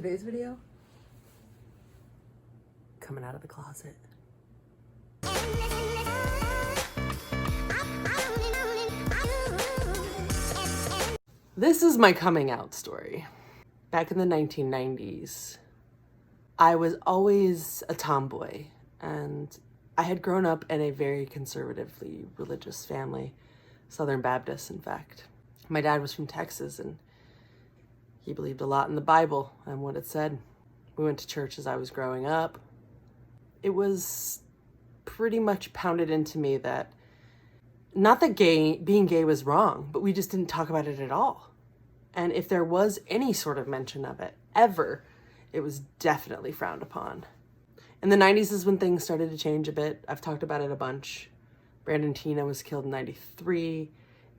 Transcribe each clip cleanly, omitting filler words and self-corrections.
Today's video, coming out of the closet. This is my coming out story. Back in the 1990s, I was always a tomboy, and I had grown up in a very conservatively religious family, Southern Baptist, in fact. My dad was from Texas, and he believed a lot in the Bible and what it said. We went to church as I was growing up. It was pretty much pounded into me that, not that being gay was wrong, but we just didn't talk about it at all. And if there was any sort of mention of it, ever, it was definitely frowned upon. In the 90s is when things started to change a bit. I've talked about it a bunch. Brandon Tina was killed in 93.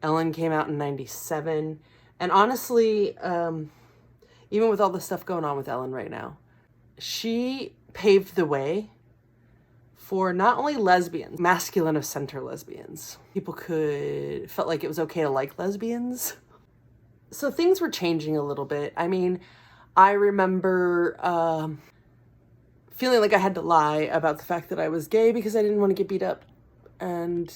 Ellen came out in 97. And honestly, even with all the stuff going on with Ellen right now, she paved the way for not only lesbians, masculine of center lesbians. People felt like it was okay to like lesbians. So things were changing a little bit. I mean, I remember feeling like I had to lie about the fact that I was gay because I didn't want to get beat up. And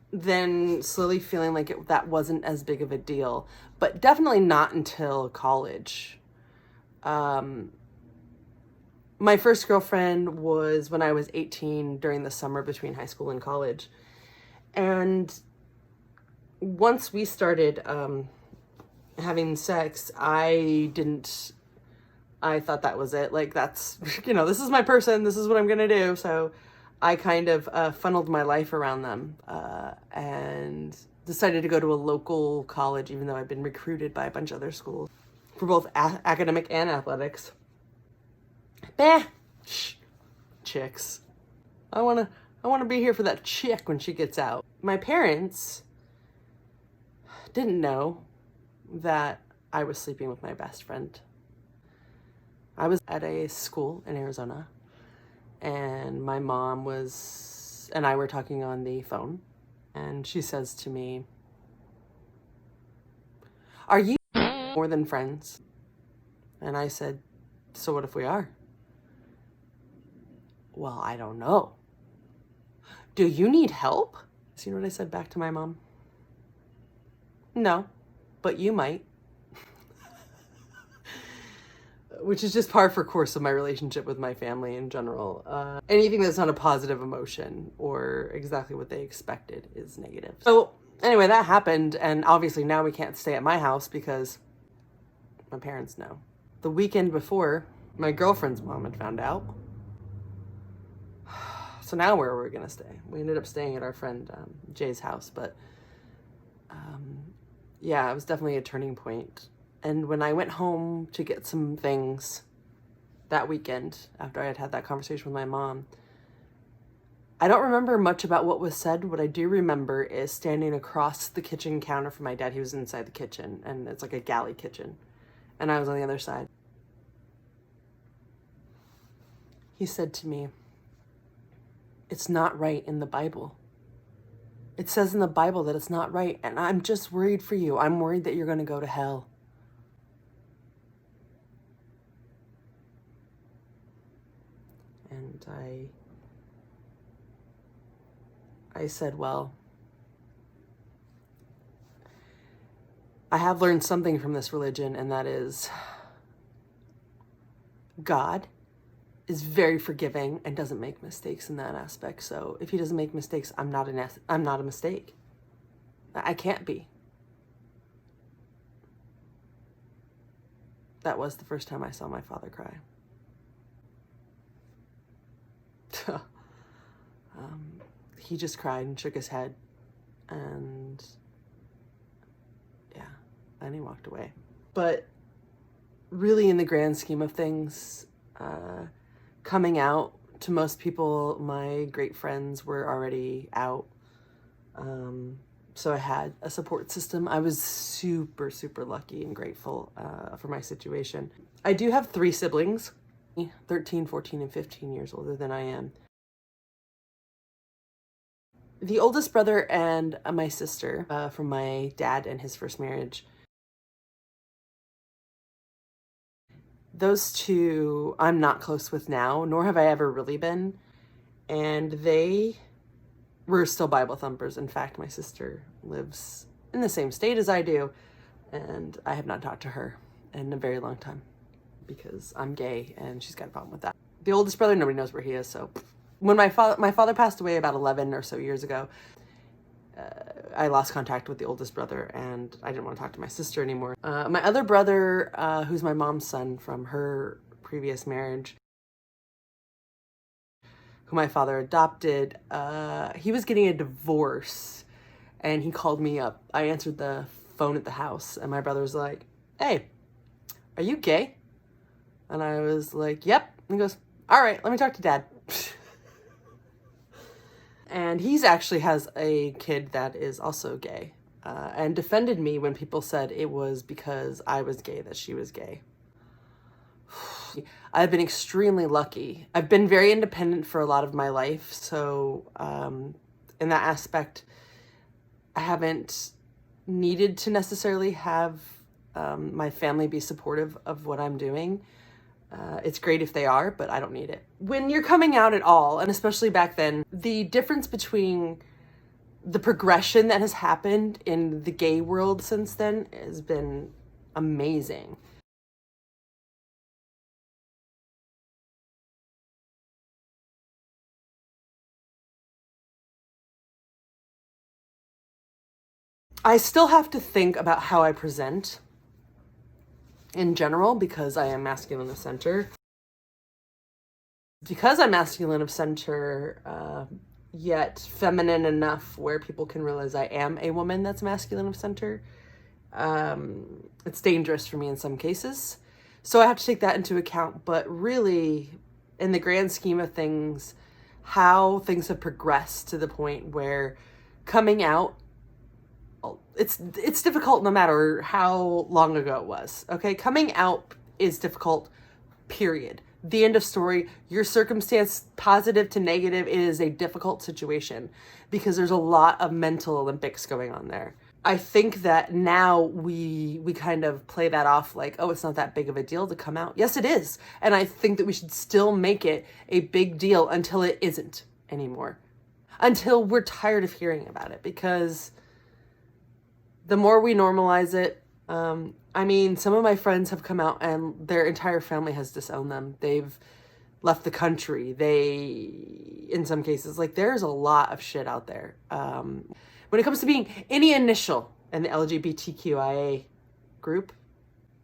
then slowly feeling like that wasn't as big of a deal. But definitely not until college. My first girlfriend was when I was 18 during the summer between high school and college. And once we started having sex, I thought that was it. Like, that's, this is my person, this is what I'm gonna do. So I kind of funneled my life around them and decided to go to a local college, even though I'd been recruited by a bunch of other schools for both academic and athletics. Chicks. I wanna be here for that chick when she gets out. My parents didn't know that I was sleeping with my best friend. I was at a school in Arizona, and my mom and I were talking on the phone, and she says to me, "Are you more than friends?" And I said, "So what if we are?" "Well, I don't know." "Do you need help?" So you know what I said back to my mom? "No, but you might." Which is just par for course of my relationship with my family in general. Anything that's not a positive emotion or exactly what they expected is negative. So anyway, that happened, and obviously now we can't stay at my house because my parents know. The weekend before, my girlfriend's mom had found out. So now where were we gonna stay? We ended up staying at our friend Jay's house, but yeah, it was definitely a turning point. And when I went home to get some things that weekend, after I had had that conversation with my mom, I don't remember much about what was said. What I do remember is standing across the kitchen counter from my dad. He was inside the kitchen, and it's like a galley kitchen, and I was on the other side. He said to me, "It's not right in the Bible. It says in the Bible that it's not right, and I'm just worried for you. I'm worried that you're going to go to hell." And I said, well, I have learned something from this religion, and that is God is very forgiving and doesn't make mistakes in that aspect. So if he doesn't make mistakes, I'm not a mistake. I can't be. That was the first time I saw my father cry. He just cried and shook his head, and yeah, then he walked away. But really, in the grand scheme of things, coming out to most people, my great friends were already out. So I had a support system. I was super, super lucky and grateful for my situation. I do have 3 siblings, 13, 14, and 15 years older than I am. The oldest brother and my sister from my dad and his first marriage Those two I'm not close with now, nor have I ever really been. And they were still Bible thumpers. In fact, my sister lives in the same state as I do, and I have not talked to her in a very long time because I'm gay and she's got a problem with that. The oldest brother, nobody knows where he is. So when my father passed away about 11 or so years ago, I lost contact with the oldest brother, and I didn't want to talk to my sister anymore. My other brother, who's my mom's son from her previous marriage, who my father adopted, he was getting a divorce, and he called me up. I answered the phone at the house, and my brother was like, "Hey, are you gay?" And I was like, "Yep." And he goes, "All right, let me talk to Dad." And he's actually has a kid that is also gay, and defended me when people said it was because I was gay that she was gay. I've been extremely lucky. I've been very independent for a lot of my life, so in that aspect, I haven't needed to necessarily have my family be supportive of what I'm doing. It's great if they are, but I don't need it. When you're coming out at all, and especially back then, the difference between the progression that has happened in the gay world since then has been amazing. I still have to think about how I present in general because I am masculine of center. Because I'm masculine of center, yet feminine enough where people can realize I am a woman that's masculine of center, it's dangerous for me in some cases. So I have to take that into account. But really, in the grand scheme of things, how things have progressed to the point where coming out, it's difficult no matter how long ago it was. Okay, coming out is difficult, period. The end of story. Your circumstance, positive to negative, it is a difficult situation because there's a lot of mental Olympics going on there. I think that now we kind of play that off like, oh, it's not that big of a deal to come out. Yes, it is. And I think that we should still make it a big deal until it isn't anymore. Until we're tired of hearing about it, because the more we normalize it, I mean, some of my friends have come out and their entire family has disowned them. They've left the country. In some cases, like, there's a lot of shit out there. When it comes to being any initial in the LGBTQIA group,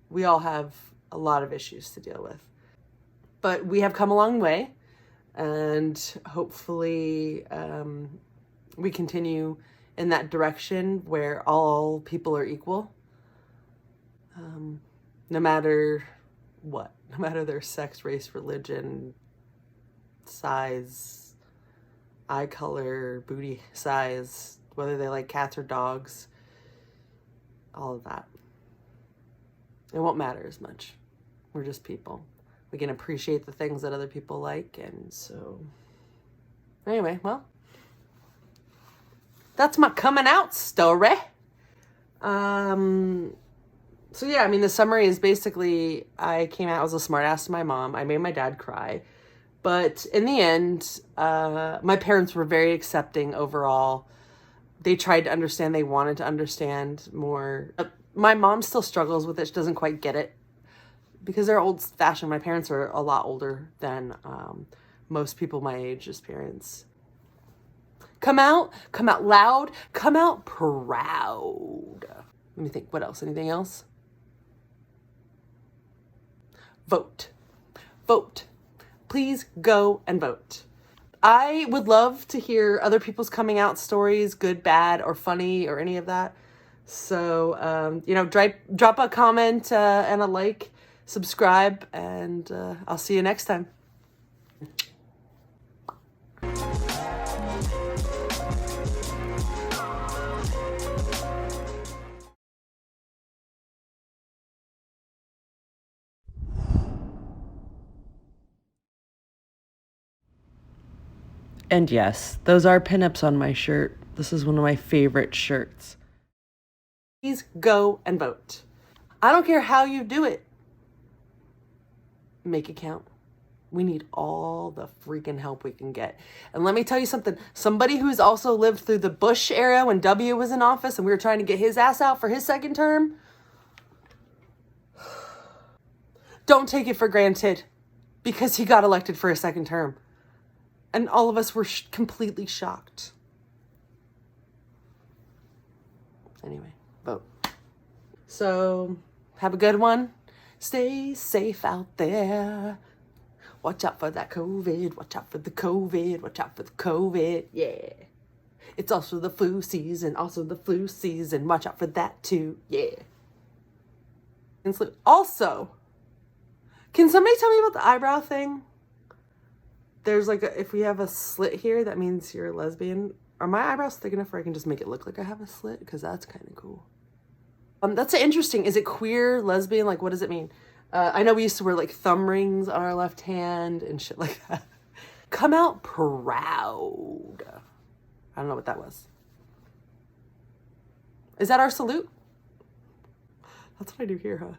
we all have a lot of issues to deal with. But we have come a long way, and hopefully we continue in that direction where all people are equal, no matter what, no matter their sex, race, religion, size, eye color, booty size, whether they like cats or dogs, all of that. It won't matter as much. We're just people. We can appreciate the things that other people like, and so anyway, well, that's my coming out story. So yeah, I mean, the summary is basically I came out as a smartass to my mom. I made my dad cry. But in the end, my parents were very accepting overall. They tried to understand. They wanted to understand more. My mom still struggles with it. She doesn't quite get it because they're old fashioned. My parents are a lot older than most people my age's parents. Come out loud, come out proud. Let me think, what else? Anything else? Vote. Vote. Please go and vote. I would love to hear other people's coming out stories, good, bad, or funny, or any of that. So, drop a comment and a like, subscribe, and I'll see you next time. And yes, those are pinups on my shirt. This is one of my favorite shirts. Please go and vote. I don't care how you do it. make it count. We need all the freaking help we can get. And let me tell you something. Somebody who's also lived through the Bush era when W was in office and we were trying to get his ass out for his second term. Don't take it for granted because he got elected for a second term. And all of us were completely shocked. Anyway, vote. So, have a good one. Stay safe out there. Watch out for that COVID. Watch out for the COVID. Watch out for the COVID. Yeah. It's also the flu season. Also the flu season. Watch out for that too. Yeah. Also, can somebody tell me about the eyebrow thing? There's like if we have a slit here, that means you're a lesbian. Are my eyebrows thick enough where I can just make it look like I have a slit? Because that's kind of cool. That's interesting. Is it queer, lesbian? Like, what does it mean? I know we used to wear like thumb rings on our left hand and shit like that. Come out proud. I don't know what that was. Is that our salute? That's what I do here, huh?